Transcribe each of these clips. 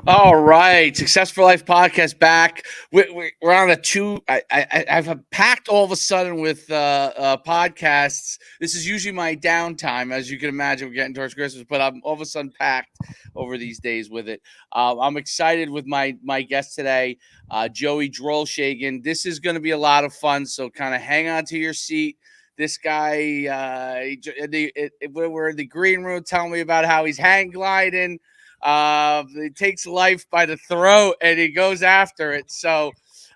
All right, Success for Life podcast back. We're on a two. I've packed all of a sudden with podcasts. This is usually my downtime, as you can imagine. We're getting towards Christmas, but I'm all of a sudden packed over these days with it. I'm excited with my guest today, Joey Drollshagen. This is going to be a lot of fun. So kind of hang on to your seat. This guy, we're in the green room telling me about how he's hang gliding. He takes life by the throat and he goes after it. So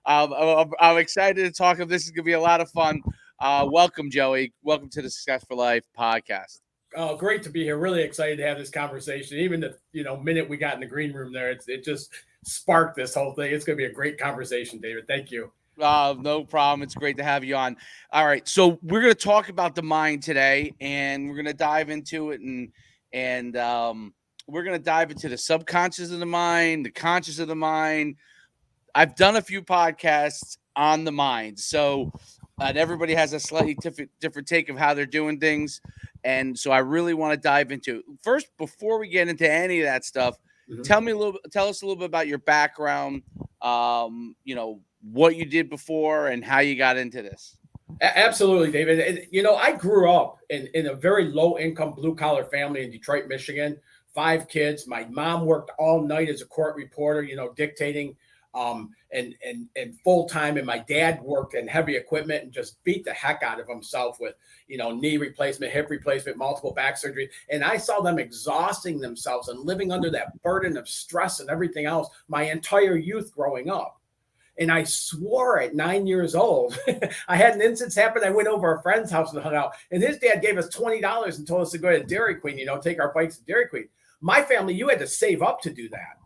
I'm excited to talk. This is going to be a lot of fun. Welcome, Joey. Welcome to the Success for Life podcast. Oh, great to be here. Really excited to have this conversation. Even the minute we got in the green room there, it just sparked this whole thing. It's going to be a great conversation, David. Thank you. No problem. It's great to have you on. All right, so we're going to talk about the mind today, and we're going to dive into it, and we're going to dive into the subconscious of the mind, the conscious of the mind. I've done a few podcasts on the mind, so and everybody has a slightly different take of how they're doing things, and so I really want to dive into it. First, before we get into any of that stuff. Tell us a little bit about your background. What you did before and how you got into this. Absolutely, David. And, I grew up in a very low income blue collar family in Detroit, Michigan. 5 kids. My mom worked all night as a court reporter, dictating and full time. And my dad worked in heavy equipment and just beat the heck out of himself with, knee replacement, hip replacement, multiple back surgery. And I saw them exhausting themselves and living under that burden of stress and everything else my entire youth growing up. And I swore at 9 years old, I had an instance happen. I went over a friend's house and hung out, and his dad gave us $20 and told us to go to Dairy Queen, take our bikes to Dairy Queen. My family, you had to save up to do that,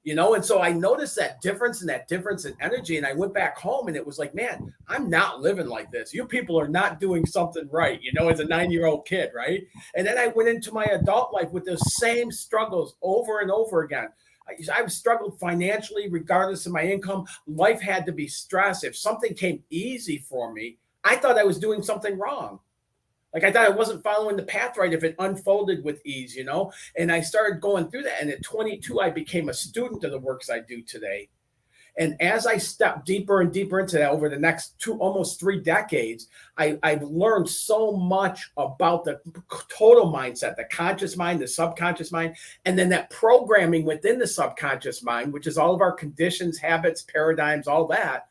and so I noticed that difference in energy. And I went back home and it was like, man, I'm not living like this. You people are not doing something right, as a 9-year-old kid, right? And then I went into my adult life with those same struggles over and over again. I struggled financially, regardless of my income. Life had to be stressed. If something came easy for me, I thought I was doing something wrong. Like I thought I wasn't following the path right if it unfolded with ease, And I started going through that. And at 22, I became a student of the works I do today. And as I stepped deeper and deeper into that over the next almost 3 decades, I've learned so much about the total mindset, the conscious mind, the subconscious mind, and then that programming within the subconscious mind, which is all of our conditions, habits, paradigms, all that.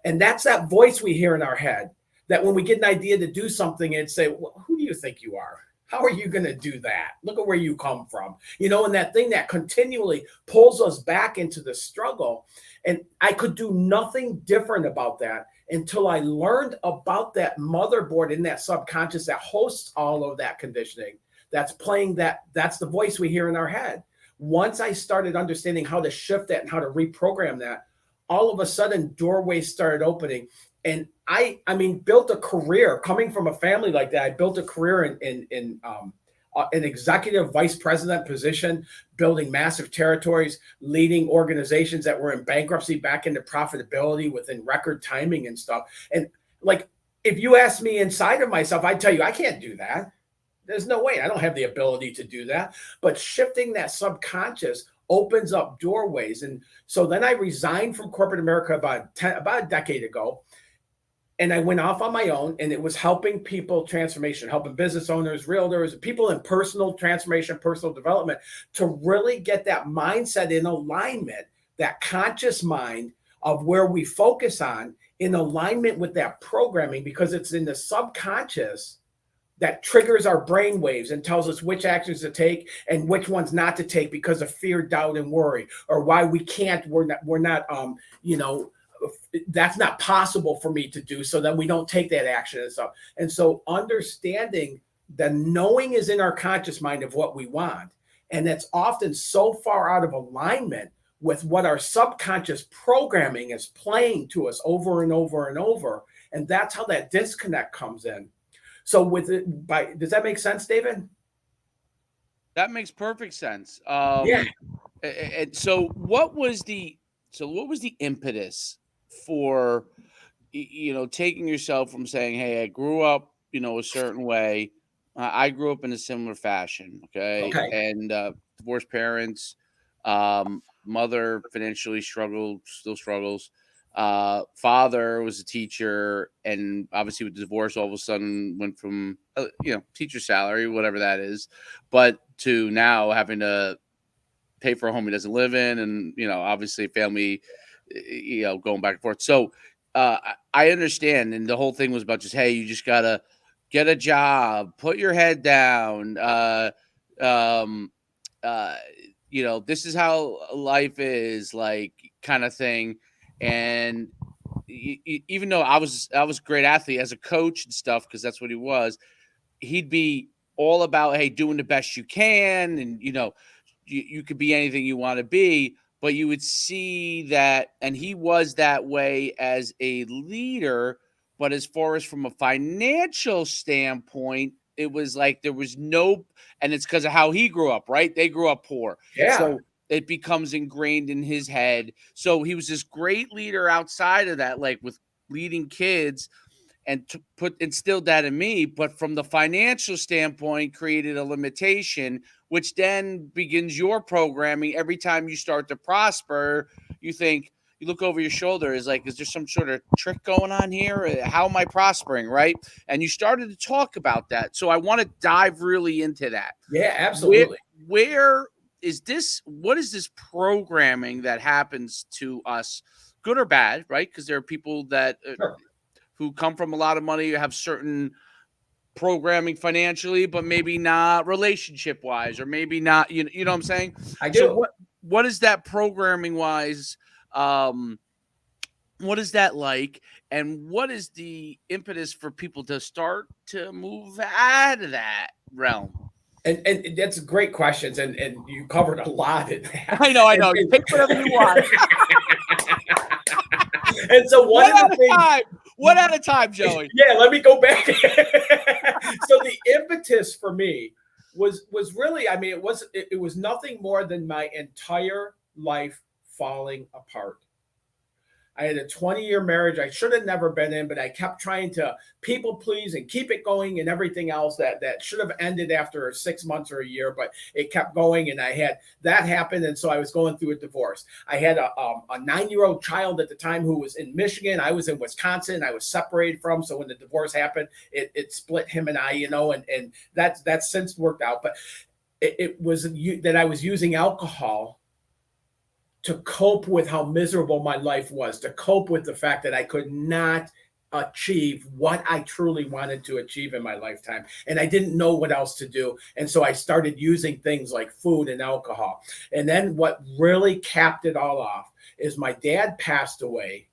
And that's that voice we hear in our head that when we get an idea to do something, it'd say, well, who do you think you are? How are you going to do that? Look at where you come from, and that thing that continually pulls us back into the struggle. And I could do nothing different about that until I learned about that motherboard in that subconscious that hosts all of that conditioning. That's playing that's the voice we hear in our head. Once I started understanding how to shift that and how to reprogram that, all of a sudden doorways started opening. And I built a career coming from a family like that. I built a career in an executive vice president position, building massive territories, leading organizations that were in bankruptcy back into profitability within record timing and stuff. And like, if you ask me inside of myself, I'd tell you, I can't do that. There's no way. I don't have the ability to do that. But shifting that subconscious opens up doorways. And so then I resigned from corporate America about a decade ago. And I went off on my own, and it was helping people transformation, helping business owners, realtors, people in personal transformation, personal development to really get that mindset in alignment, that conscious mind of where we focus on in alignment with that programming, because it's in the subconscious that triggers our brain waves and tells us which actions to take and which ones not to take because of fear, doubt, and worry, or why we're not that's not possible for me to do, so then we don't take that action and stuff. And so understanding the knowing is in our conscious mind of what we want, and that's often so far out of alignment with what our subconscious programming is playing to us over and over and over, and that's how that disconnect comes in. So does that make sense, David? That makes perfect sense. Yeah. And so what was the impetus for taking yourself from saying, hey, I grew up a certain way, I grew up in a similar fashion, okay, and divorced parents, Mother financially struggled, still struggles. Father was a teacher, and obviously with the divorce, all of a sudden went from teacher salary, whatever that is, but to now having to pay for a home he doesn't live in, and obviously family, going back and forth. So I understand, and the whole thing was about just, hey, you just gotta get a job, put your head down. Um, uh, this is how life is, like, kind of thing. And even though I was a great athlete as a coach and stuff, because that's what he was, he'd be all about, hey, doing the best you can, and you could be anything you want to be, but you would see that, and he was that way as a leader, but as far as from a financial standpoint, it was like there was no, and it's because of how he grew up, right? They grew up poor. Yeah. So it becomes ingrained in his head. So he was this great leader outside of that, like with leading kids, and to instilled that in me, but from the financial standpoint, created a limitation, which then begins your programming. Every time you start to prosper, you look over your shoulder, is like, is there some sort of trick going on here? How am I prospering, right? And you started to talk about that. So I want to dive really into that. Yeah, absolutely. Where is this? What is this programming that happens to us, good or bad, right? Because there are people that Sure. who come from a lot of money, have certain programming financially, but maybe not relationship wise, or maybe not, you know what I'm saying? I do. So what is that programming wise? What is that like? And what is the impetus for people to start to move out of that realm? And that's great questions, and you covered a lot in that. I know. You pick whatever you want. And so one at a time, Joey. Yeah, let me go back. So the impetus for me was really, I mean, it was nothing more than my entire life falling apart. I had a 20-year marriage I should have never been in, but I kept trying to people please and keep it going, and everything else that should have ended after 6 months or a year, but it kept going, and I had that happen, and so I was going through a divorce. I had a 9-year-old child at the time who was in Michigan. I was in Wisconsin. I was separated from, so when the divorce happened, it split him and I, and that's since worked out. But it was that I was using alcohol to cope with how miserable my life was, to cope with the fact that I could not achieve what I truly wanted to achieve in my lifetime. And I didn't know what else to do. And so I started using things like food and alcohol. And then what really capped it all off is my dad passed away.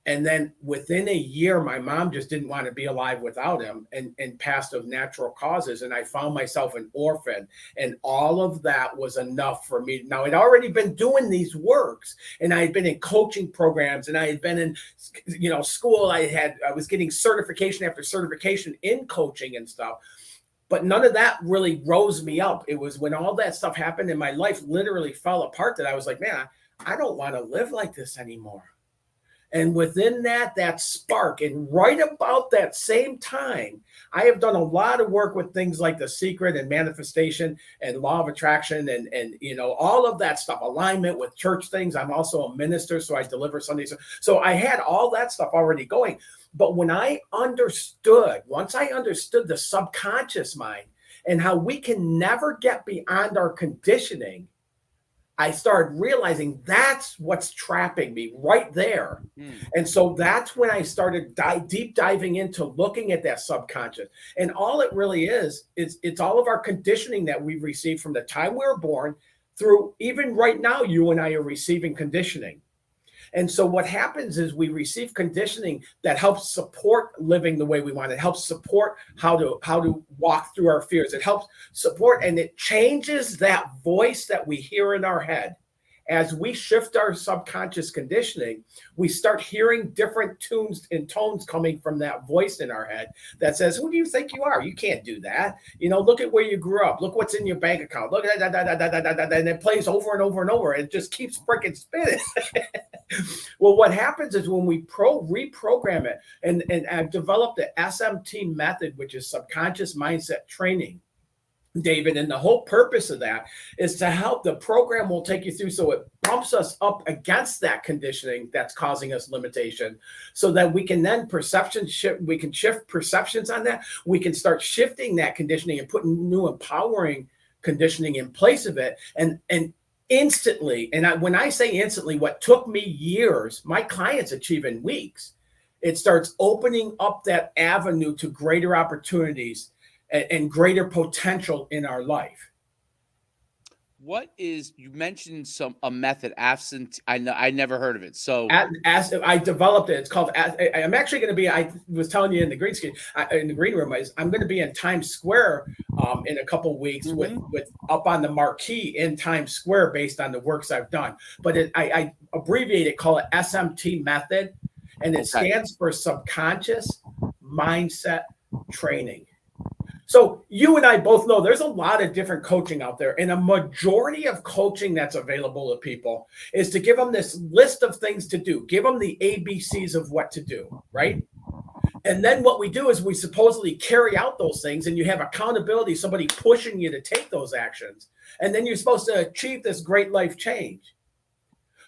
And then within a year, my mom just didn't want to be alive without him, and passed of natural causes. And I found myself an orphan. And all of that was enough for me. Now, I'd already been doing these works, and I had been in coaching programs, and I had been in, school. I was getting certification after certification in coaching and stuff. But none of that really rose me up. It was when all that stuff happened and my life literally fell apart that I was like, man, I don't want to live like this anymore. And within that spark, and right about that same time, I have done a lot of work with things like The Secret and manifestation and law of attraction and all of that stuff, alignment with church things. I'm also a minister, so I deliver Sundays. So I had all that stuff already going. But once I understood the subconscious mind and how we can never get beyond our conditioning, I started realizing that's what's trapping me right there. And so that's when I started deep diving into looking at that subconscious. And all it really is it's all of our conditioning that we've received from the time we were born through even right now, you and I are receiving conditioning. And so what happens is we receive conditioning that helps support living the way we want. It helps support how to walk through our fears. It helps support, and it changes that voice that we hear in our head. As we shift our subconscious conditioning, we start hearing different tunes and tones coming from that voice in our head that says, who do you think you are? You can't do that. Look at where you grew up. Look what's in your bank account. Look at that. And it plays over and over and over. It just keeps freaking spinning. Well, what happens is when we reprogram it, and I've developed the SMT method, which is subconscious mindset training. David. And the whole purpose of that is to help. The program will take you through so it bumps us up against that conditioning that's causing us limitation, so that we can then perception shift. We can shift perceptions on that. We can start shifting that conditioning and putting new empowering conditioning in place of it. And instantly, when I say instantly, what took me years, my clients achieve in weeks. It starts opening up that avenue to greater opportunities and greater potential in our life. What is, you mentioned a method, absent? I never heard of it. So As I developed it, it's called. I'm actually going to be. I was telling you in the green room. I'm going to be in Times Square in a couple weeks with up on the marquee in Times Square based on the works I've done. But I abbreviate it, call it SMT method, and it stands for subconscious mindset training. So you and I both know there's a lot of different coaching out there, and a majority of coaching that's available to people is to give them this list of things to do, give them the ABCs of what to do, right? And then what we do is we supposedly carry out those things, and you have accountability, somebody pushing you to take those actions. And then you're supposed to achieve this great life change.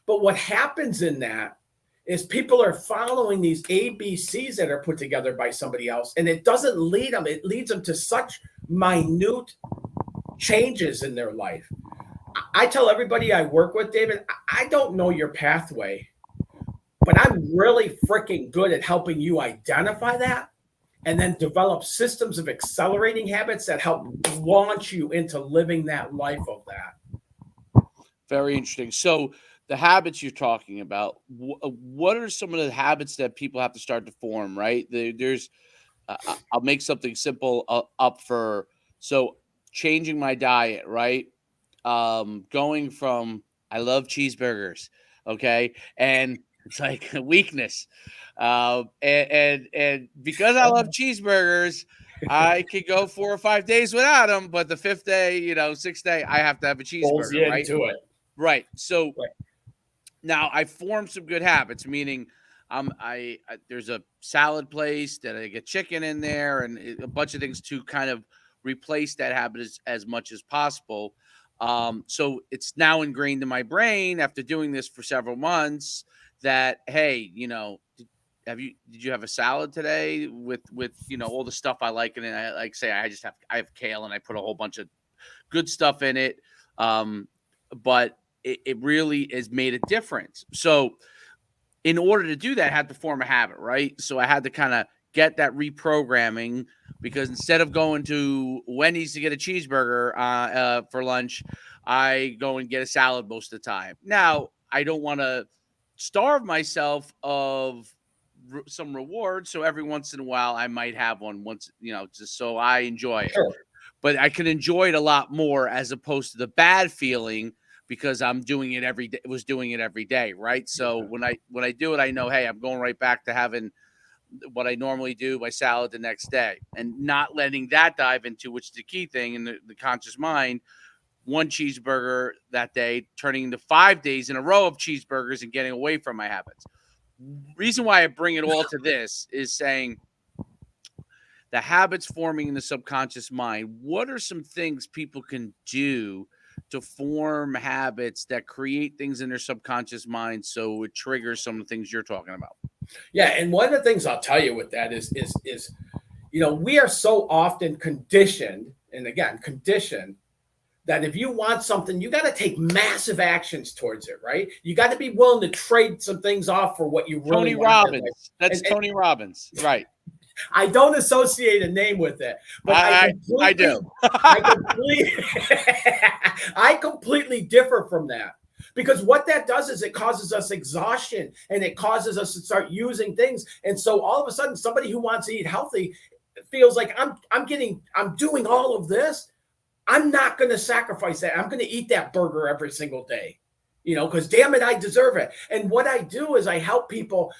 But what happens in that is people are following these ABCs that are put together by somebody else, and it doesn't lead them. It leads them to such minute changes in their life. I tell everybody I work with, David, I don't know your pathway, but I'm really freaking good at helping you identify that and then develop systems of accelerating habits that help launch you into living that life of that. Very interesting. So the habits you're talking about, what are some of the habits that people have to start to form, right? There's, I'll make something simple up for, so changing my diet, right? Going from, I love cheeseburgers, okay? And it's like a weakness. And because I love cheeseburgers, I could go 4 or 5 days without them, but the 5th day, 6th day, I have to have a cheeseburger, right? Into it. Right. So now I formed some good habits, meaning I there's a salad place that I get chicken in there and a bunch of things to kind of replace that habit as much as possible. So it's now ingrained in my brain after doing this for several months that, hey, did you have a salad today with all the stuff I like in it? I like say I have kale and I put a whole bunch of good stuff in it. But it really has made a difference. So in order to do that, I had to form a habit, right? So I had to kind of get that reprogramming, because instead of going to Wendy's to get a cheeseburger for lunch, I go and get a salad most of the time. Now, I don't want to starve myself of some reward. So every once in a while, I might have one once, just so I enjoy it. Sure. But I can enjoy it a lot more as opposed to the bad feeling, because I'm doing it every day. Was doing it every day, right? So when I do it, I know, hey, I'm going right back to having what I normally do, my salad the next day, and not letting that dive into, which is the key thing in the conscious mind. One cheeseburger that day turning into 5 days in a row of cheeseburgers and getting away from my habits. Reason why I bring it all to this is saying the habits forming in the subconscious mind. What are some things people can do to form habits that create things in their subconscious mind so it triggers some of the things you're talking about? Yeah, and one of the things I'll tell you with that is we are so often conditioned, and again, conditioned, that if you want something, you got to take massive actions towards it, right? You got to be willing to trade some things off for what you really Tony want. Robbins. That's Tony Robbins, right? I don't associate a name with it, but I do. I completely differ from that, because what that does is it causes us exhaustion, and it causes us to start using things. And so all of a sudden, somebody who wants to eat healthy feels like I'm doing all of this. I'm not going to sacrifice that. I'm going to eat that burger every single day, because damn it, I deserve it. And what I do is I help people,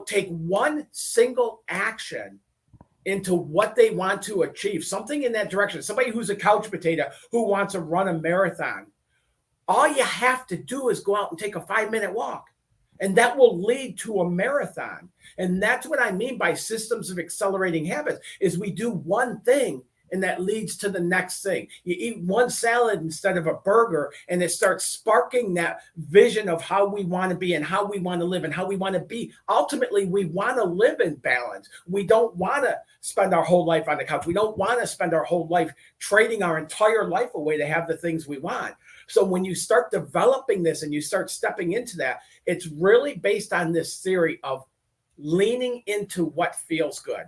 take one single action into what they want to achieve, something in that direction. Somebody who's a couch potato who wants to run a marathon. All you have to do is go out and take a 5-minute walk, and that will lead to a marathon. And that's what I mean by systems of accelerating habits, is we do one thing and that leads to the next thing. You eat one salad instead of a burger, and it starts sparking that vision of how we want to be and how we want to live and how we want to be. Ultimately, we want to live in balance. We don't want to spend our whole life on the couch. We don't want to spend our whole life trading our entire life away to have the things we want. So when you start developing this and you start stepping into that, it's really based on this theory of leaning into what feels good.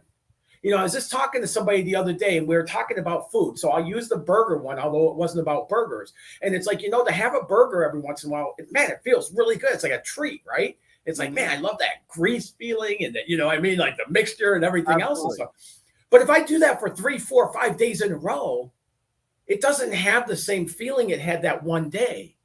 You know, I was just talking to somebody the other day and we were talking about food. So I'll use the burger one, although it wasn't about burgers. And it's like, you know, to have a burger every once in a while, man, it feels really good. It's like a treat, right? It's like, man, I love that grease feeling and that, you know, I mean, like the mixture and everything else. And stuff. But if I do that for 3, 4, 5 days in a row, it doesn't have the same feeling it had that one day.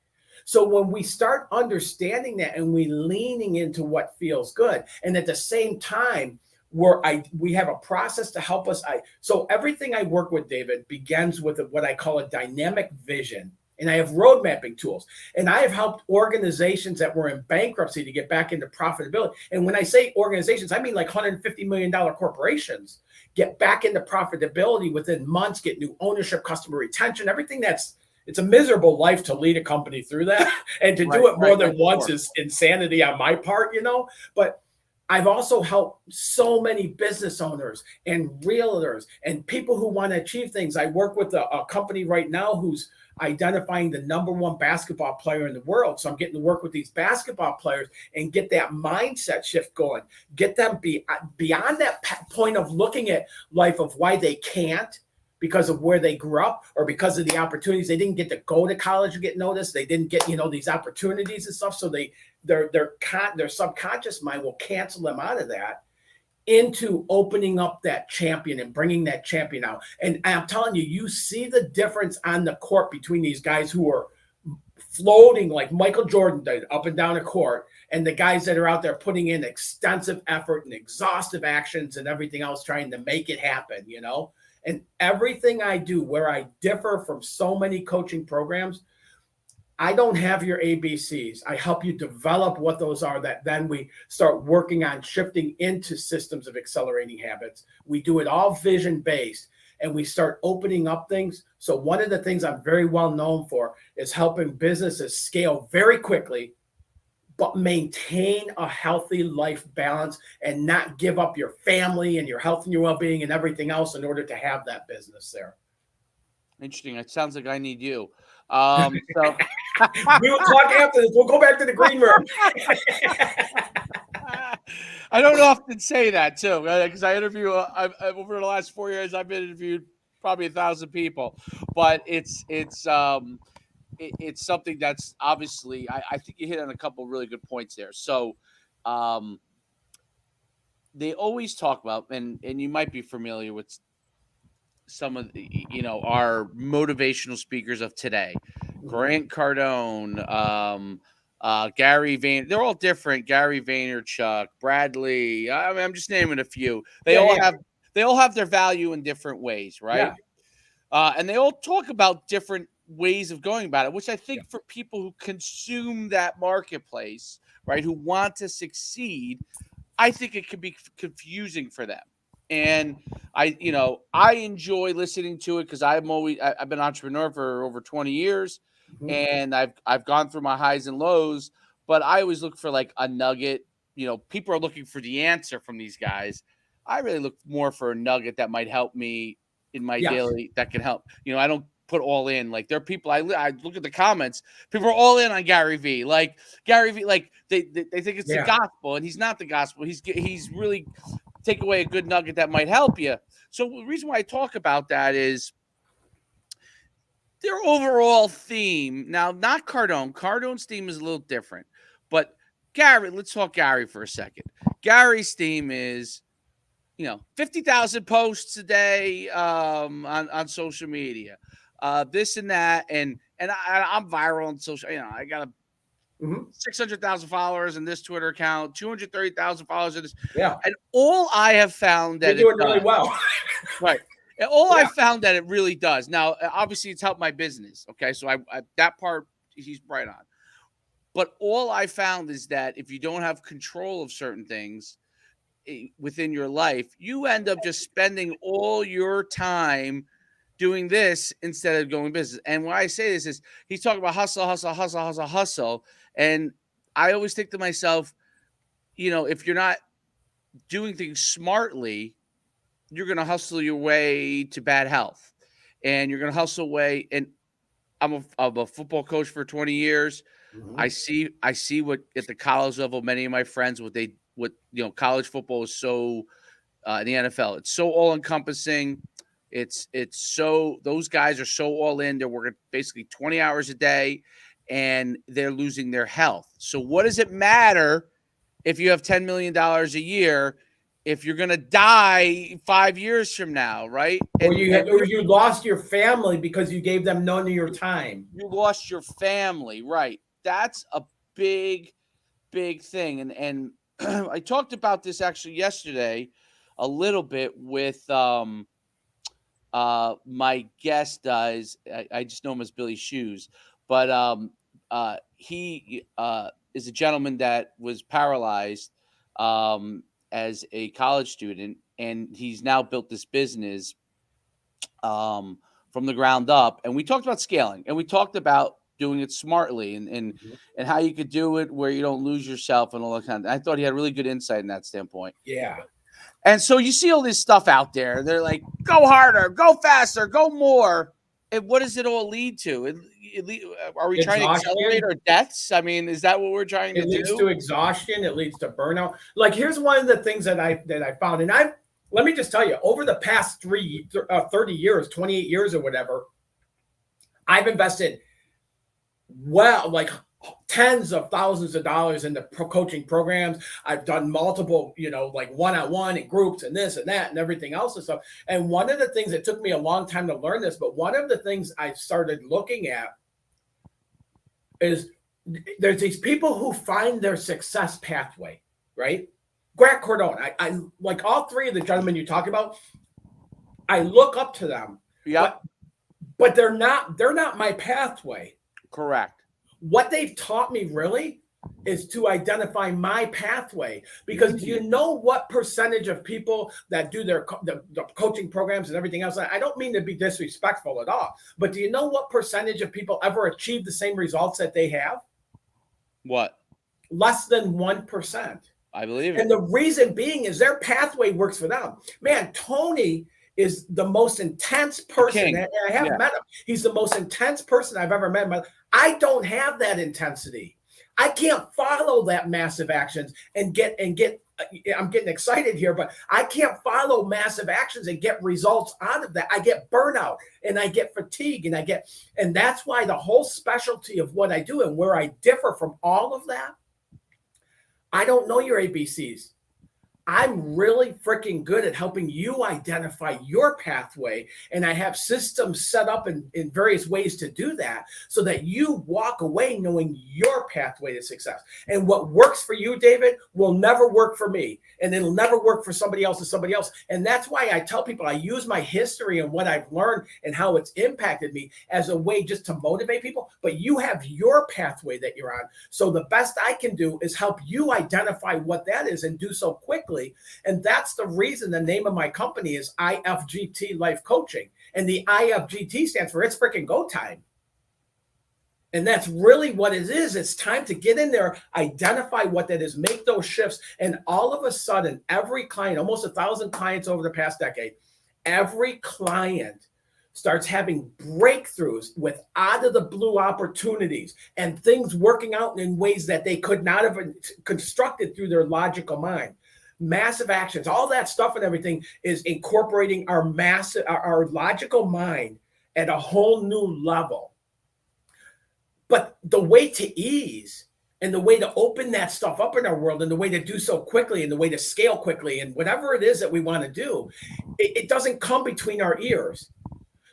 So when we start understanding that and we leaning into what feels good, and at the same time, we have a process to help us. So everything I work with, David, begins with what I call a dynamic vision. And I have road mapping tools. And I have helped organizations that were in bankruptcy to get back into profitability. And when I say organizations, I mean like $150 million corporations get back into profitability within months, get new ownership, customer retention, everything it's a miserable life to lead a company through that. And to do it more than once is insanity on my part, you know, but I've also helped so many business owners and realtors and people who want to achieve things. I work with a company right now who's identifying the #1 basketball player in the world. So I'm getting to work with these basketball players and get that mindset shift going, get them beyond that point of looking at life of why they can't because of where they grew up or because of the opportunities. They didn't get to go to college and get noticed. They didn't get, you know, these opportunities and stuff. So their subconscious mind will cancel them out of that into opening up that champion and bringing that champion out. And I'm telling you, you see the difference on the court between these guys who are floating like Michael Jordan did up and down the court and the guys that are out there putting in extensive effort and exhaustive actions and everything else trying to make it happen, you know? And everything I do where I differ from so many coaching programs, I don't have your ABCs. I help you develop what those are that then we start working on shifting into systems of accelerating habits. We do it all vision-based and we start opening up things. So one of the things I'm very well known for is helping businesses scale very quickly, but maintain a healthy life balance and not give up your family and your health and your well-being and everything else in order to have that business there. Interesting. It sounds like I need you. So we will talk after this. We'll go back to the green room. I don't often say that too, because I interview over the last 4 years. I've been interviewed probably 1,000 people, but it's something that's obviously I think you hit on a couple of really good points there. So they always talk about, and you might be familiar with some of the, you know, our motivational speakers of today, Grant Cardone, Gary Vaynerchuk. They're all different. Gary Vaynerchuk, Bradley. I mean, I'm just naming a few. They all have their value in different ways, right? Yeah. And they all talk about different ways of going about it, which I think for people who consume that marketplace, right, who want to succeed, I think it could be confusing for them. And I enjoy listening to it because I've been an entrepreneur for over 20 years, and I've gone through my highs and lows. But I always look for like a nugget. You know, people are looking for the answer from these guys. I really look more for a nugget that might help me in my daily. That can help. You know, I don't put all in. Like there are people I look at the comments. People are all in on Gary V. Like Gary V. Like they think it's the gospel, and he's not the gospel. He's really take away a good nugget that might help you. So the reason why I talk about that is their overall theme. Now, not Cardone. Cardone's theme is a little different. But Gary, let's talk Gary for a second. Gary's theme is, 50,000 posts a day on social media. This and that. And I'm viral on social. I got a 600,000 followers in this Twitter account, 230,000 followers in this. Yeah. And all I have found that you're doing really well. Right. And all I found that it really does. Now, obviously, it's helped my business. Okay. So I that part, he's right on. But all I found is that if you don't have control of certain things within your life, you end up just spending all your time doing this instead of going business. And why I say this is he's talking about hustle, hustle, hustle, hustle, hustle. And I always think to myself, if you're not doing things smartly, you're going to hustle your way to bad health, and you're going to hustle away. And I'm a football coach for 20 years. Mhm. I see what at the college level, many of my friends, college football is so in the NFL. It's so all encompassing. It's so those guys are so all in. They're working basically 20 hours a day, and they're losing their health. So what does it matter if you have $10 million a year if you're going to die 5 years from now, right? Or you lost your family because you gave them none of your time. You lost your family, right? That's a big, big thing. And I talked about this actually yesterday a little bit with my guest. I just know him as Billy Shoes, but he is a gentleman that was paralyzed as a college student, and he's now built this business from the ground up. And we talked about scaling, and we talked about doing it smartly, and how you could do it where you don't lose yourself and all that kind of. I thought he had really good insight in that standpoint. Yeah. And so you see all this stuff out there. They're like, go harder, go faster, go more. And what does it all lead to? Are we trying to accelerate our deaths? I mean, is that what we're trying to do? It leads to exhaustion. It leads to burnout. Like, here's one of the things that I found. And let me just tell you, over the past 30 years, 28 years or whatever, I've invested like tens of thousands of dollars in the coaching programs. I've done multiple, like one-on-one and groups and this and that and everything else and stuff. And one of the things, it took me a long time to learn this, but one of the things I started looking at is there's these people who find their success pathway, right? Grant Cardone, I like all three of the gentlemen you talk about. I look up to them, but they're not my pathway. Correct. What they've taught me really is to identify my pathway, because do you know what percentage of people that do the coaching programs and everything else? I don't mean to be disrespectful at all, but do you know what percentage of people ever achieve the same results that they have? What? Less than 1%. I believe it. And the reason being is their pathway works for them. Man, Tony is the most intense person. And I haven't met him. He's the most intense person I've ever met. I don't have that intensity. I can't follow that massive actions and get. I'm getting excited here, but I can't follow massive actions and get results out of that. I get burnout and I get fatigue and that's why the whole specialty of what I do and where I differ from all of that, I don't know your ABCs. I'm really freaking good at helping you identify your pathway. And I have systems set up in various ways to do that so that you walk away knowing your pathway to success. And what works for you, David, will never work for me. And it'll never work for somebody else and somebody else. And that's why I tell people I use my history and what I've learned and how it's impacted me as a way just to motivate people. But you have your pathway that you're on. So the best I can do is help you identify what that is and do so quickly. And that's the reason the name of my company is IFGT Life Coaching. And the IFGT stands for It's Freaking Go Time. And that's really what it is. It's time to get in there, identify what that is, make those shifts. And all of a sudden, every client, almost 1,000 clients over the past decade, every client starts having breakthroughs with out of the blue opportunities and things working out in ways that they could not have constructed through their logical mind. Massive actions, all that stuff and everything is incorporating our logical mind at a whole new level. But the way to ease and the way to open that stuff up in our world and the way to do so quickly and the way to scale quickly and whatever it is that we want to do, it doesn't come between our ears.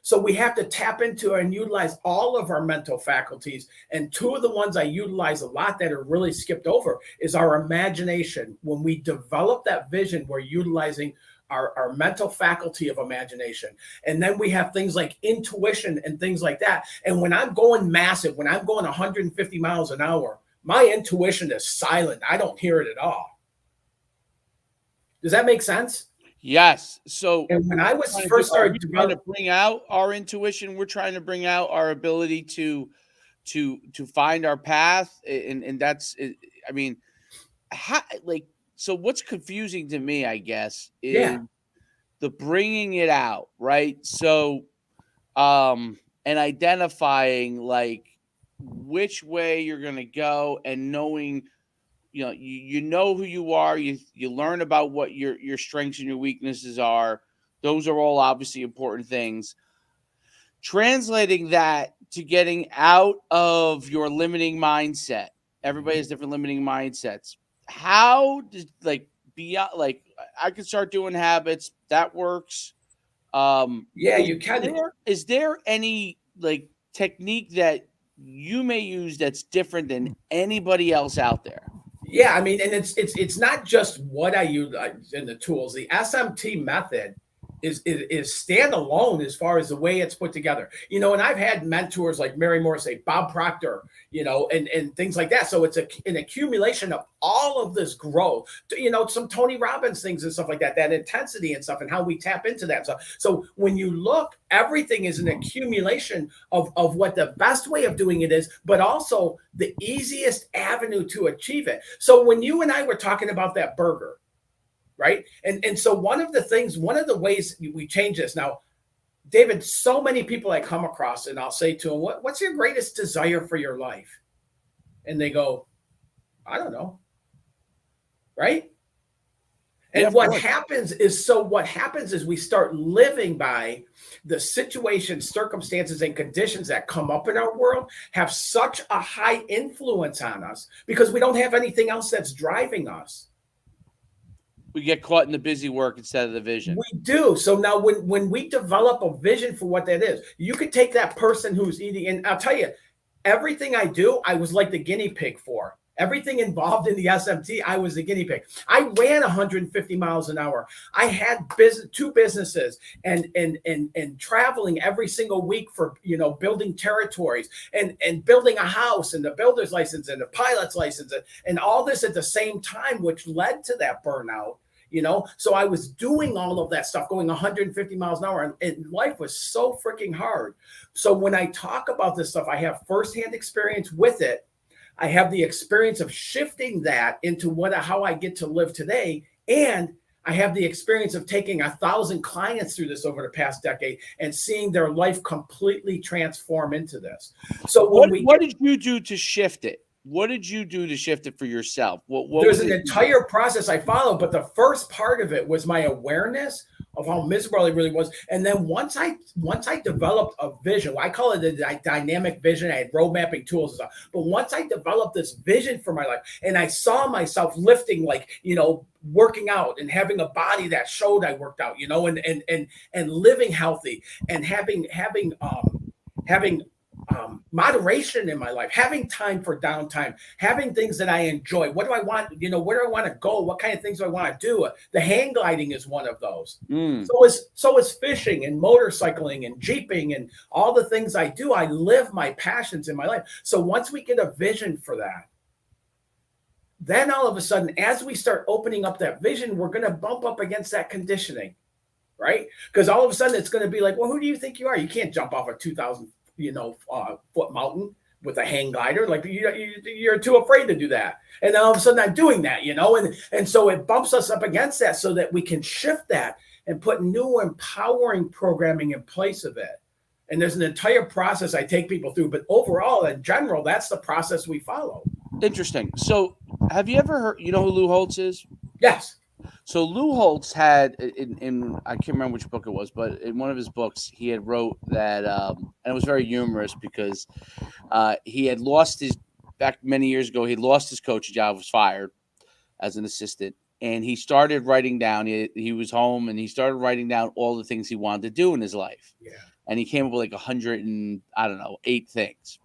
So we have to tap into and utilize all of our mental faculties. And two of the ones I utilize a lot that are really skipped over is our imagination. When we develop that vision, we're utilizing our mental faculty of imagination. And then we have things like intuition and things like that. And when I'm going massive, when I'm going 150 miles an hour, my intuition is silent. I don't hear it at all. Does that make sense? Yes. So And when I was trying to first are we started trying to developing, bring out our intuition? We're trying to bring out our ability to find our path, and that's I mean, how, like, so what's confusing to me, I guess, is yeah, the bringing it out, right? So, um, and identifying like which way you're gonna go, and knowing, you know who you are. You learn about what your strengths and your weaknesses are. Those are all obviously important things. Translating that to getting out of your limiting mindset. Everybody has different limiting mindsets. How does, like, beyond, like, I can start doing habits that works. yeah, Is you can. there any like technique that you may use that's different than anybody else out there? Yeah, I mean, and it's not just what I use in the tools. The SMT method is standalone as far as the way it's put together. And I've had mentors like Mary Morrissey, Bob Proctor, and things like that. So it's an accumulation of all of this growth. Some Tony Robbins things and stuff like that, that intensity and stuff, and how we tap into that stuff. So when you look, everything is an accumulation of what the best way of doing it is, but also the easiest avenue to achieve it. So when you and I were talking about that burger, right? And so one of the ways we change this now, David, so many people I come across, and I'll say to them, what's your greatest desire for your life? And they go, I don't know. Right? Yeah, And of what course. happens is we start living by the situations, circumstances, and conditions that come up in our world have such a high influence on us because we don't have anything else that's driving us. We get caught in the busy work instead of the vision. We do. So now when we develop a vision for what that is, you could take that person who's eating, and I'll tell you, everything I do, I was like the guinea pig for. Everything involved in the SMT, I was the guinea pig. I ran 150 miles an hour. I had two businesses and traveling every single week for building territories and building a house and the builder's license and the pilot's license and all this at the same time, which led to that burnout. So I was doing all of that stuff, going 150 miles an hour, and life was so freaking hard. So when I talk about this stuff, I have firsthand experience with it. I have the experience of shifting that into how I get to live today. And I have the experience of taking 1,000 clients through this over the past decade and seeing their life completely transform into this. So what did you do to shift it? What did you do to shift it for yourself? What there's was an it? entire process I followed, but the first part of it was my awareness of how miserable it really was. And then once I developed a vision, I call it a dynamic vision. I had road mapping tools and stuff. But once I developed this vision for my life and I saw myself lifting, working out and having a body that showed I worked out, and living healthy and having moderation in my life, having time for downtime, having things that I enjoy. What do I want? Where do I want to go? What kind of things do I want to do? The hang gliding is one of those. So is fishing and motorcycling and jeeping and all the things I do. I live my passions in my life. So once we get a vision for that, then all of a sudden, as we start opening up that vision, we're going to bump up against that conditioning, right? Because all of a sudden it's going to be like, well, who do you think you are? You can't jump off a 2,000 foot mountain with a hang glider. Like you're too afraid to do that. And then all of a sudden I'm doing that, and so it bumps us up against that so that we can shift that and put new empowering programming in place of it. And there's an entire process I take people through, but overall, in general, that's the process we follow. Interesting. So have you ever heard, who Lou Holtz is? Yes. So Lou Holtz had in I can't remember which book it was, but in one of his books he had wrote that, and it was very humorous because he had lost back many years ago. He lost his coaching job, was fired as an assistant, and he started writing down. He was home and he started writing down all the things he wanted to do in his life. Yeah. And he came up with like 8 things.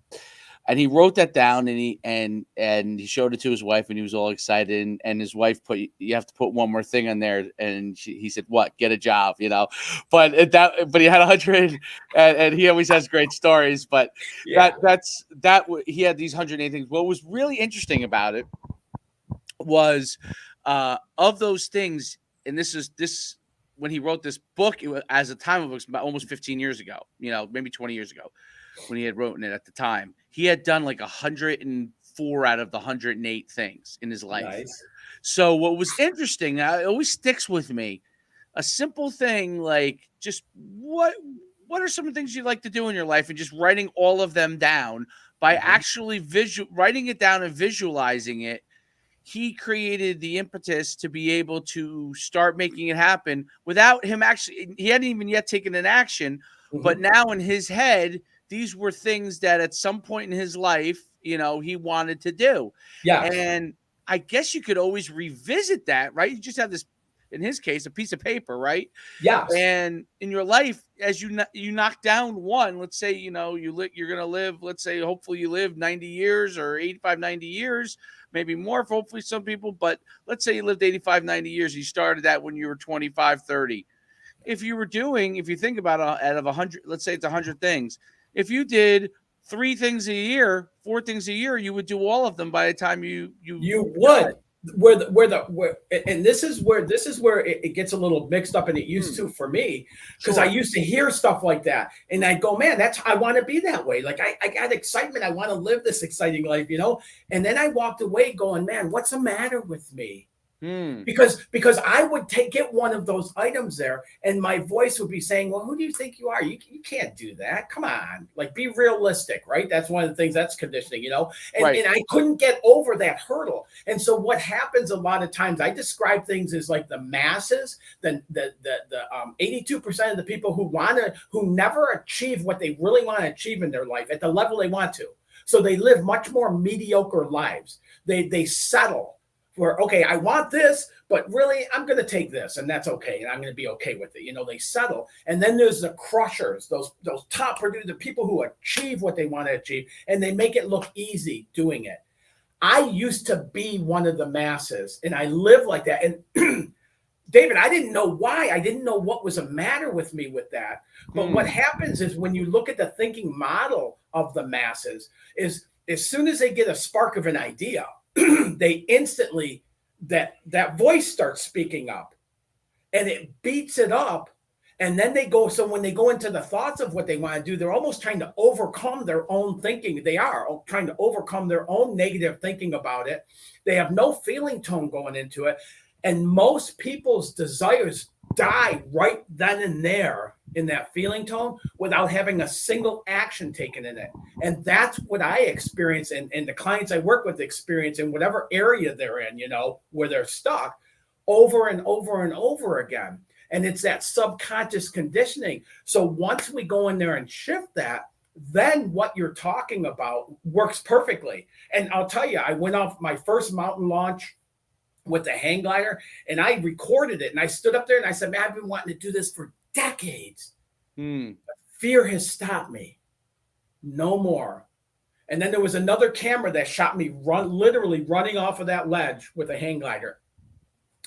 And he wrote that down and he showed it to his wife and he was all excited. And his wife you have to put one more thing on there. And he said, what? Get a job, But he had 100 and he always has great stories. But Yeah. he had these 108 things. What was really interesting about it was of those things, and this when he wrote this book, it was, as the time it was about almost 15 years ago, maybe 20 years ago when he had written it at the time. He had done like 104 out of the 108 things in his life. Nice. So what was interesting, it always sticks with me, a simple thing like just what are some of the things you like to do in your life, and just writing all of them down by actually writing it down and visualizing it. He created the impetus to be able to start making it happen without him actually, he hadn't even yet taken an action, but now in his head, these were things that at some point in his life, he wanted to do. Yeah. And I guess you could always revisit that, right? You just have this, in his case, a piece of paper, right? Yes. And in your life, as you knock down one, let's say, you're going to live, let's say, hopefully you live 90 years or 85, 90 years, maybe more for hopefully some people. But let's say you lived 85, 90 years. You started that when you were 25, 30. If you think about out of 100, let's say it's 100 things. If you did 3 things a year, 4 things a year, you would do all of them by the time you would. And this is where it gets a little mixed up, and it used to for me, because I used to hear stuff like that, and I go, man, I want to be that way. Like I got excitement. I want to live this exciting life, And then I walked away going, man, what's the matter with me? Because I would get one of those items there, and my voice would be saying, well, who do you think you are? You can't do that. Come on, like, be realistic, right? That's one of the things, that's conditioning, And I couldn't get over that hurdle. And so what happens a lot of times, I describe things as like the masses, the 82% of the people who never achieve what they really want to achieve in their life at the level they want to. So they live much more mediocre lives. They settle. Where, okay, I want this, but really I'm going to take this, and that's okay, and I'm going to be okay with it. They settle. And then there's the crushers, those top producers, the people who achieve what they want to achieve, and they make it look easy doing it. I used to be one of the masses, and I live like that. And David, I didn't know why. I didn't know what was the matter with me with that. But what happens is, when you look at the thinking model of the masses, is as soon as they get a spark of an idea, they instantly, that voice starts speaking up, and it beats it up. And then so when they go into the thoughts of what they want to do, they're almost trying to overcome their own thinking. They are trying to overcome their own negative thinking about it. They have no feeling tone going into it. And most people's desires die right then and there in that feeling tone, without having a single action taken in it. And that's what I experience, and the clients I work with experience in whatever area they're in, where they're stuck, over and over and over again. And it's that subconscious conditioning. So once we go in there and shift that, then what you're talking about works perfectly. And I'll tell you, I went off my first mountain launch with the hang glider, and I recorded it, and I stood up there and I said, man, I've been wanting to do this for decades. Fear has stopped me. No more. And then there was another camera that shot me literally running off of that ledge with a hang glider,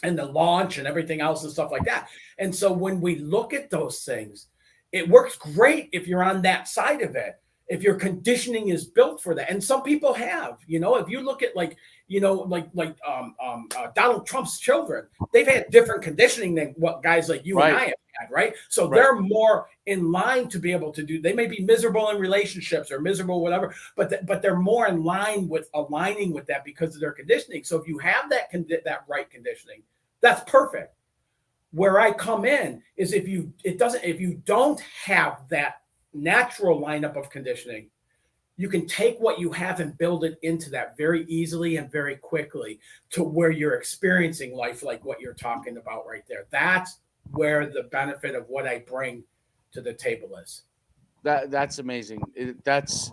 and the launch and everything else and stuff like that. And so when we look at those things, it works great if you're on that side of it, if your conditioning is built for that. And some people have, if you look at Donald Trump's children, they've had different conditioning than what guys like you and I have had, right? So they're more in line to be able to do. They may be miserable in relationships or miserable whatever, but they're more in line with aligning with that because of their conditioning. So if you have that right conditioning, that's perfect. Where I come in is if you don't have that natural lineup of conditioning, you can take what you have and build it into that very easily and very quickly to where you're experiencing life like what you're talking about right there. That's where the benefit of what I bring to the table is. That's amazing. That's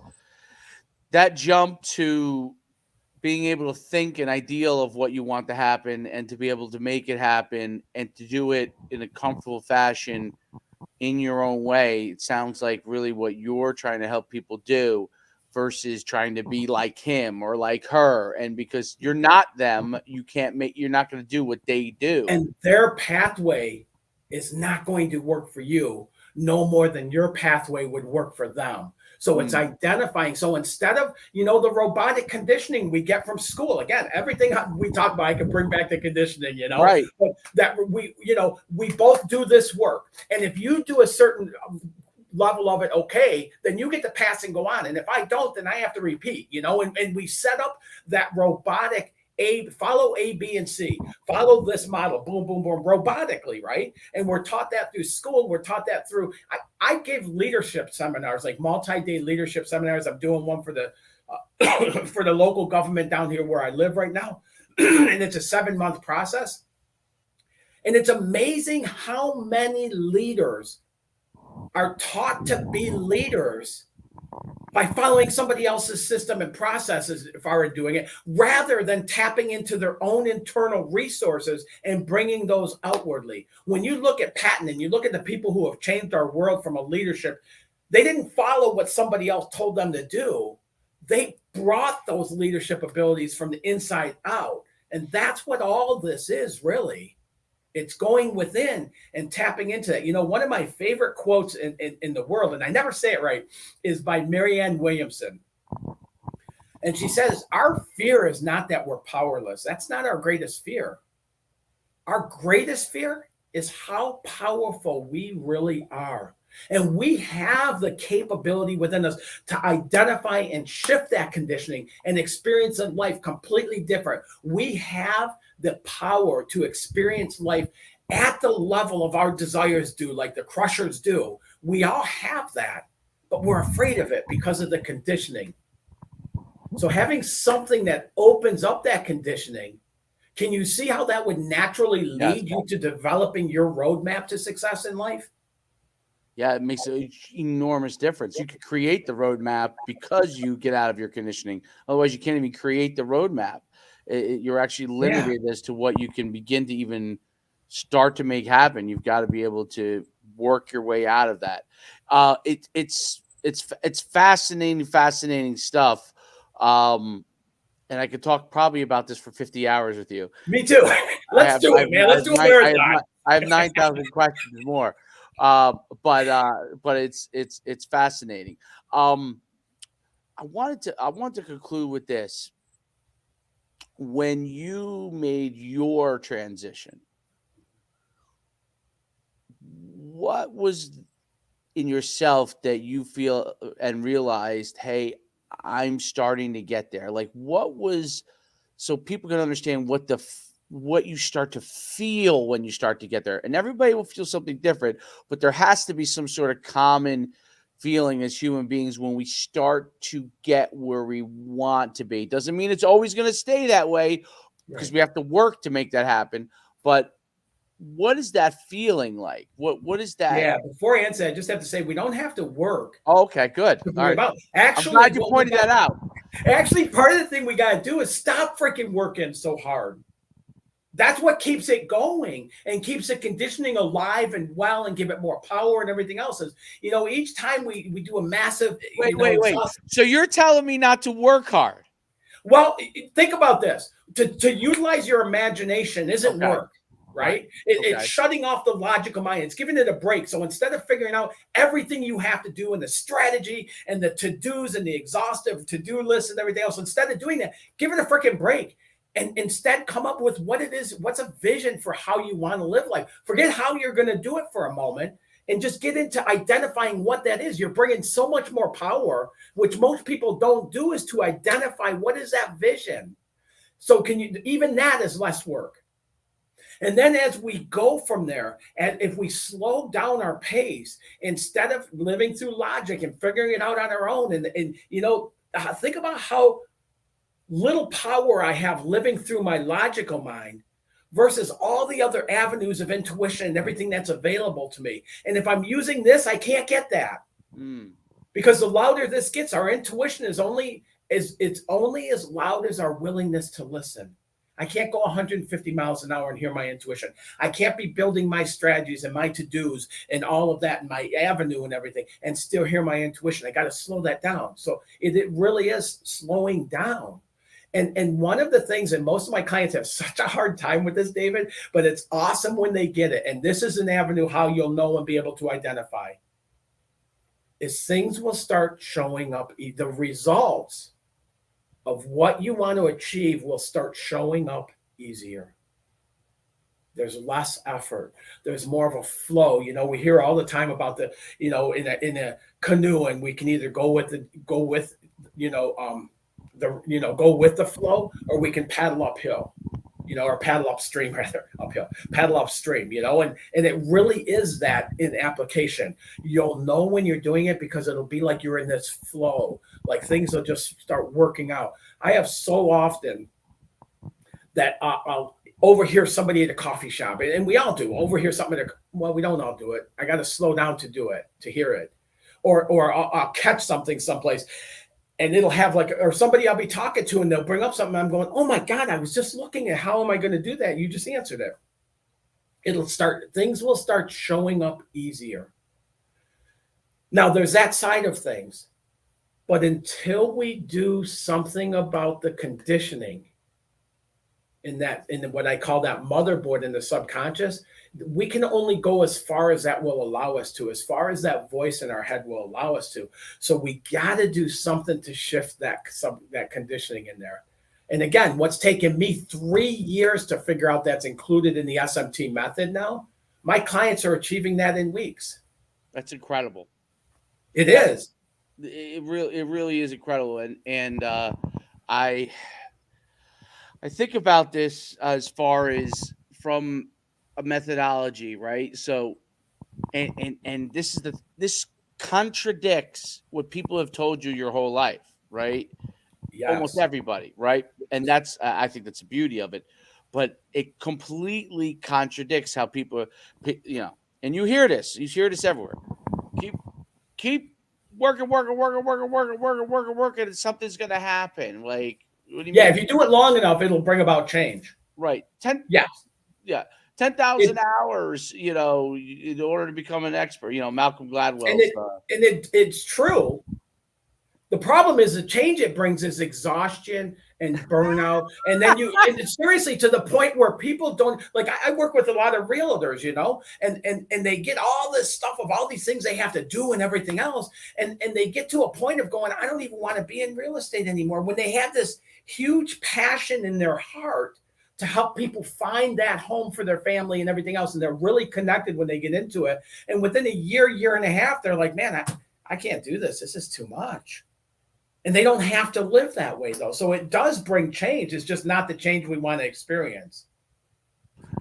that jump to being able to think an ideal of what you want to happen, and to be able to make it happen, and to do it in a comfortable fashion in your own way. It sounds like really what you're trying to help people do, versus trying to be like him or like her. And because you're not them, you're not going to do what they do. And their pathway is not going to work for you no more than your pathway would work for them. So it's identifying. So instead of, the robotic conditioning we get from school, again, everything we talk about, I can bring back the conditioning, Right. but that we both do this work. And if you do a certain level of it, okay, then you get to pass and go on. And if I don't, then I have to repeat, and we set up that robotic follow A, B, and C. Follow this model, boom, boom, boom, robotically, right? And we're taught that through school. We're taught that through. I give leadership seminars, like multi-day leadership seminars. I'm doing one for the for the local government down here where I live right now, and it's a 7-month process. And it's amazing how many leaders are taught to be leaders by following somebody else's system and processes, if I were doing it, rather than tapping into their own internal resources and bringing those outwardly. When you look at Patton and you look at the people who have changed our world from a leadership, they didn't follow what somebody else told them to do. They brought those leadership abilities from the inside out. And that's what all this is, really. It's going within and tapping into that. One of my favorite quotes in the world, and I never say it right, is by Marianne Williamson. And she says, our fear is not that we're powerless. That's not our greatest fear. Our greatest fear is how powerful we really are. And we have the capability within us to identify and shift that conditioning and experience a life completely different. We have the power to experience life at the level of our desires do, like the crushers do. We all have that, but we're afraid of it because of the conditioning. So having something that opens up that conditioning, can you see how that would naturally lead you to developing your roadmap to success in life? Yeah, it makes an enormous difference. You could create the roadmap because you get out of your conditioning. Otherwise, you can't even create the roadmap. You're actually limited as to what you can begin to even start to make happen. You've got to be able to work your way out of that. It's fascinating stuff. And I could talk probably about this for 50 hours with you. Me too. Let's do it, man. Let's do a marathon. I have 9,000 questions more. But it's fascinating. I wanted to conclude with this. When you made your transition, what was in yourself that you feel and realized, hey, I'm starting to get there? Like, what was, so people can understand what you start to feel when you start to get there? And everybody will feel something different, but there has to be some sort of common feeling as human beings when we start to get where we want to be. Doesn't mean it's always going to stay that way, because we have to work to make that happen. But what is that feeling like? What is that? Yeah, before I answer, I just have to say we don't have to work. Oh, okay, good. All right. Actually, I'm glad you pointed that out. Actually, part of the thing we got to do is stop freaking working so hard. That's what keeps it going and keeps the conditioning alive and well and give it more power and everything else. Is, each time we do a massive wait. So you're telling me not to work hard? Well, think about this. To utilize your imagination isn't work, right? It's shutting off the logical mind. It's giving it a break. So instead of figuring out everything you have to do and the strategy and the to-dos and the exhaustive to-do list and everything else, instead of doing that, give it a freaking break. And instead come up with what it is, what's a vision for how you want to live life. Forget how you're going to do it for a moment and just get into identifying what that is. You're bringing so much more power, which most people don't do, is to identify what is that vision. So even that is less work. And then as we go from there, and if we slow down our pace, instead of living through logic and figuring it out on our own, and think about how little power I have living through my logical mind versus all the other avenues of intuition and everything that's available to me. And if I'm using this, I can't get that. Because the louder this gets, our intuition is only as loud as our willingness to listen. I can't go 150 miles an hour and hear my intuition. I can't be building my strategies and my to-dos and all of that and my avenue and everything and still hear my intuition. I got to slow that down. So it really is slowing down. And one of the things, and most of my clients have such a hard time with this, David, but it's awesome when they get it. And this is an avenue how you'll know and be able to identify. is things will start showing up. The results of what you want to achieve will start showing up easier. There's less effort. There's more of a flow. We hear all the time about in a canoe, and we can either go with the flow, or we can paddle uphill, or paddle upstream, rather uphill, paddle upstream, and it really is that in application. You'll know when you're doing it because it'll be like you're in this flow, like things will just start working out. I have so often that I'll overhear somebody at a coffee shop, and we all do overhear something. Well, we don't all do it. I got to slow down to do it, to hear it, or I'll catch something someplace, and it'll have or somebody I'll be talking to, and they'll bring up something. I'm going, oh my God, I was just looking at how am I going to do that? You just answered it. Things will start showing up easier. Now there's that side of things, but until we do something about the conditioning in what I call that motherboard in the subconscious, we can only go as far as that will allow us to, as far as that voice in our head will allow us to. So we got to do something to shift that conditioning in there. And again, what's taken me 3 years to figure out that's included in the SMT method now, my clients are achieving that in weeks. That's incredible. It is. It really is incredible. And I think about this as far as from a methodology, right? So, and this contradicts what people have told you your whole life, right? Yes. Almost everybody, right? And I think that's the beauty of it. But it completely contradicts how people, and you hear this everywhere. Keep working, and something's gonna happen. Like, what do you mean? If you do it long enough, it'll bring about change. Right. 10,000 hours, in order to become an expert. Malcolm Gladwell. And it's true. The problem is the change it brings is exhaustion and burnout. And then seriously, to the point where people don't, like, I work with a lot of realtors, and they get all this stuff of all these things they have to do and everything else. And they get to a point of going, I don't even want to be in real estate anymore, when they have this huge passion in their heart to help people find that home for their family and everything else. And they're really connected when they get into it. And within a year and a half, they're like, man, I can't do this. This is too much. And they don't have to live that way, though. So it does bring change. It's just not the change we want to experience.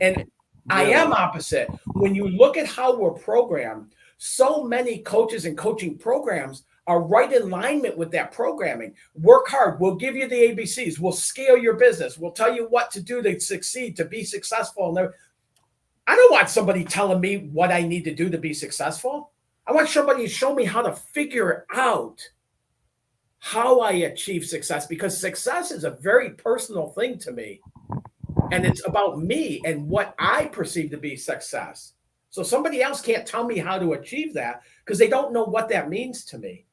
And I am opposite. When you look at how we're programmed, so many coaches and coaching programs are right in alignment with that programming. Work hard. We'll give you the ABCs. We'll scale your business. We'll tell you what to do to succeed, to be successful. I don't want somebody telling me what I need to do to be successful. I want somebody to show me how to figure out how I achieve success, because success is a very personal thing to me. And it's about me and what I perceive to be success. So somebody else can't tell me how to achieve that because they don't know what that means to me.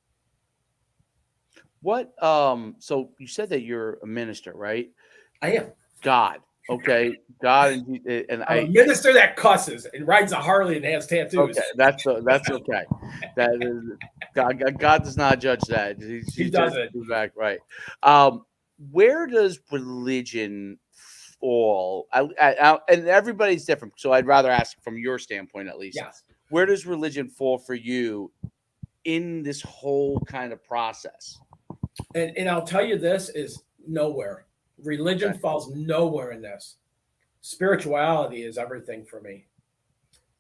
So you said that you're a minister, right? I am. God. Okay. God. And I'm a minister that cusses and rides a Harley and has tattoos. Okay. That's okay. That is, God does not judge that. He doesn't. Back, right. Where does religion fall? And everybody's different, so I'd rather ask from your standpoint at least. Yes. Where does religion fall for you in this whole kind of process? And I'll tell you, this is nowhere. Religion falls nowhere in this. Spirituality is everything for me.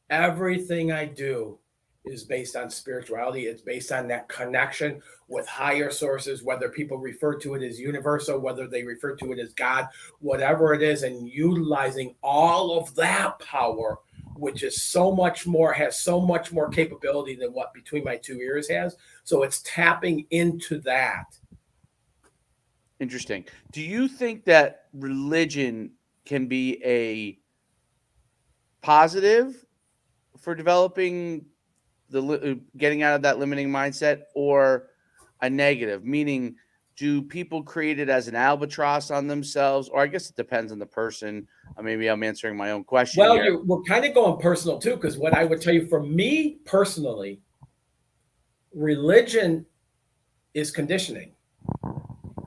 Everything I do is based on spirituality. It's based on that connection with higher sources, whether people refer to it as universal, whether they refer to it as God, whatever it is, and utilizing all of that power, which is has so much more capability than what Between My Two Ears has. So it's tapping into that. Interesting. Do you think that religion can be a positive for developing getting out of that limiting mindset, or a negative? Meaning, do people create it as an albatross on themselves? Or I guess it depends on the person. Maybe I'm answering my own question. Well, we're kind of going personal too, because what I would tell you, for me personally, religion is conditioning.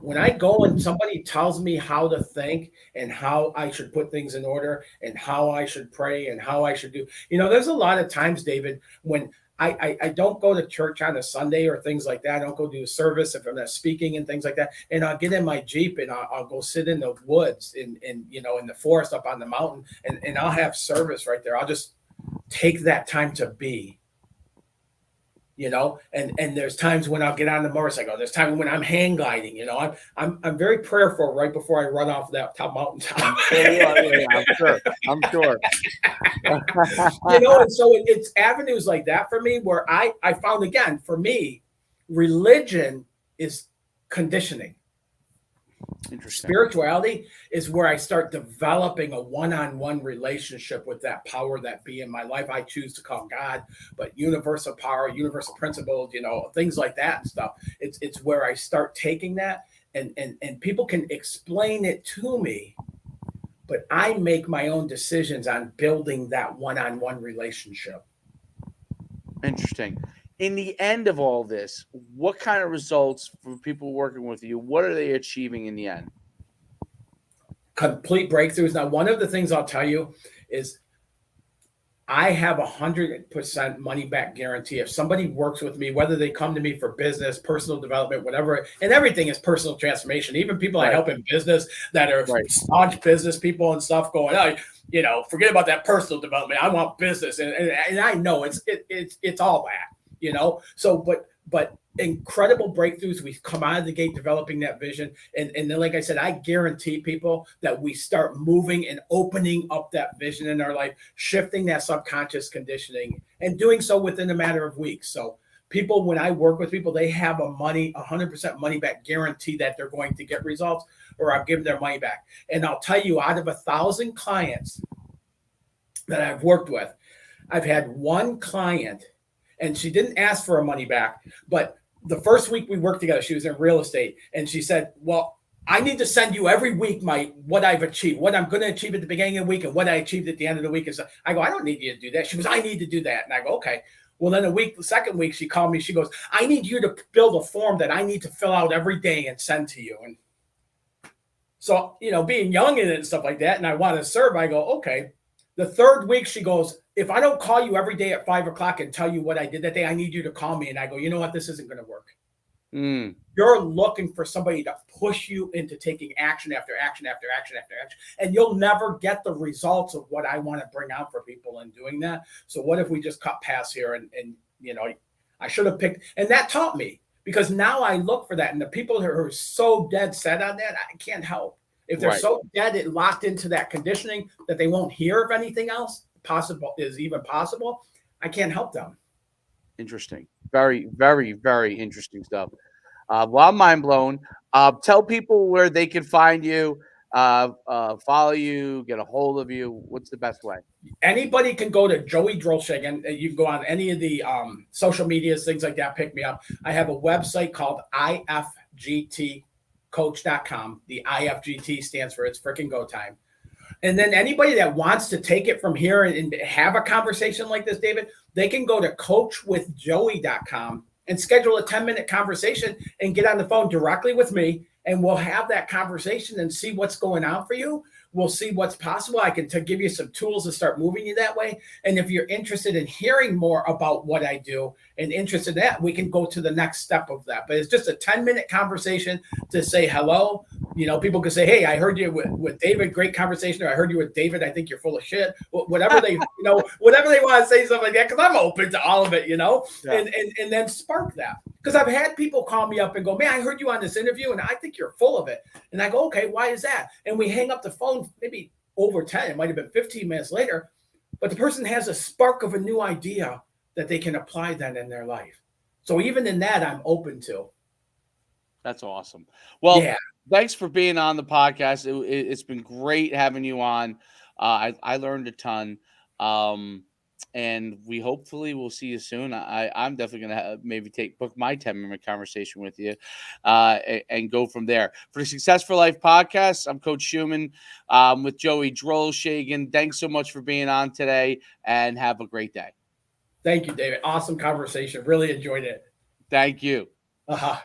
When I go and somebody tells me how to think and how I should put things in order and how I should pray and how I should do, there's a lot of times, David, when I don't go to church on a Sunday or things like that. I don't go do a service if I'm not speaking and things like that. And I'll get in my Jeep and I'll go sit in the woods in the forest up on the mountain, and I'll have service right there. I'll just take that time to be. And there's times when I'll get on the motorcycle. There's times when I'm hang gliding. I'm very prayerful right before I run off that top mountaintop. I'm sure. And so it's avenues like that for me where I found, again, for me, religion is conditioning. Spirituality is where I start developing a one-on-one relationship with that power that be in my life. I choose to call God, but universal power, universal principles, things like that and stuff. It's where I start taking that and people can explain it to me, but I make my own decisions on building that one-on-one relationship. Interesting. In the end of all this, what kind of results for people working with you? What are they achieving in the end? Complete breakthroughs. Now, one of the things I'll tell you is I have 100% money back guarantee. If somebody works with me, whether they come to me for business, personal development, whatever, and everything is personal transformation. Even people I help in business that are staunch business people and stuff going, forget about that personal development. I want business. And I know it's all that. So but incredible breakthroughs. We come out of the gate developing that vision, and then, like I said, I guarantee people that we start moving and opening up that vision in our life, shifting that subconscious conditioning, and doing so within a matter of weeks. So people, when I work with people, they have a 100% money back guarantee that they're going to get results, or I'll give them their money back. And I'll tell you, out of 1,000 clients that I've worked with, I've had one client, and she didn't ask for her money back, but the first week we worked together, she was in real estate, and she said, well, I need to send you every week what I've achieved, what I'm going to achieve at the beginning of the week and what I achieved at the end of the week. And so I go, I don't need you to do that. She goes, I need to do that. And I go, okay. Well, then the second week, she called me. She goes, I need you to build a form that I need to fill out every day and send to you. And so, being young in it and stuff like that, and I want to serve, I go, okay. The third week, she goes, if I don't call you every day at 5:00 and tell you what I did that day, I need you to call me. And I go, you know what? This isn't going to work. You're looking for somebody to push you into taking action after action after action after action. And you'll never get the results of what I want to bring out for people in doing that. So what if we just cut past here and I should have picked, and that taught me, because now I look for that. And the people who are so dead set on that, I can't help. If they're so dead and locked into that conditioning that they won't hear of anything else is even possible, I can't help them. Interesting. Very, very, very interesting stuff. Well, I'm mind blown. Tell people where they can find you, follow you, get a hold of you. What's the best way? Anybody can go to Joey Drolshagen, and you can go on any of the social medias, things like that, pick me up. I have a website called ifgtcoach.com. The IFGT stands for It's Frickin' Go Time. And then anybody that wants to take it from here and have a conversation like this, David, they can go to coachwithjoey.com and schedule a 10-minute conversation and get on the phone directly with me. And we'll have that conversation and see what's going on for you. We'll see what's possible. I can give you some tools to start moving you that way. And if you're interested in hearing more about what I do and interested in that, we can go to the next step of that. But it's just a 10-minute conversation to say hello. People can say, hey, I heard you with David, great conversation. Or I heard you with David, I think you're full of shit. Whatever they, whatever they want to say, stuff like that, because I'm open to all of it, and then spark that. Because I've had people call me up and go, man, I heard you on this interview, and I think you're full of it. And I go, okay, why is that? And we hang up the phone maybe over 10. It might have been 15 minutes later. But the person has a spark of a new idea that they can apply then in their life. So even in that, I'm open to. That's awesome. Well, thanks for being on the podcast. It's been great having you on. I learned a ton. And we hopefully will see you soon. I'm definitely going to maybe book my 10-minute conversation with you and go from there. For the Success for Life podcast, I'm Coach Schumann with Joey Drolshagen. Thanks so much for being on today, and have a great day. Thank you, David. Awesome conversation. Really enjoyed it. Thank you. Uh-huh.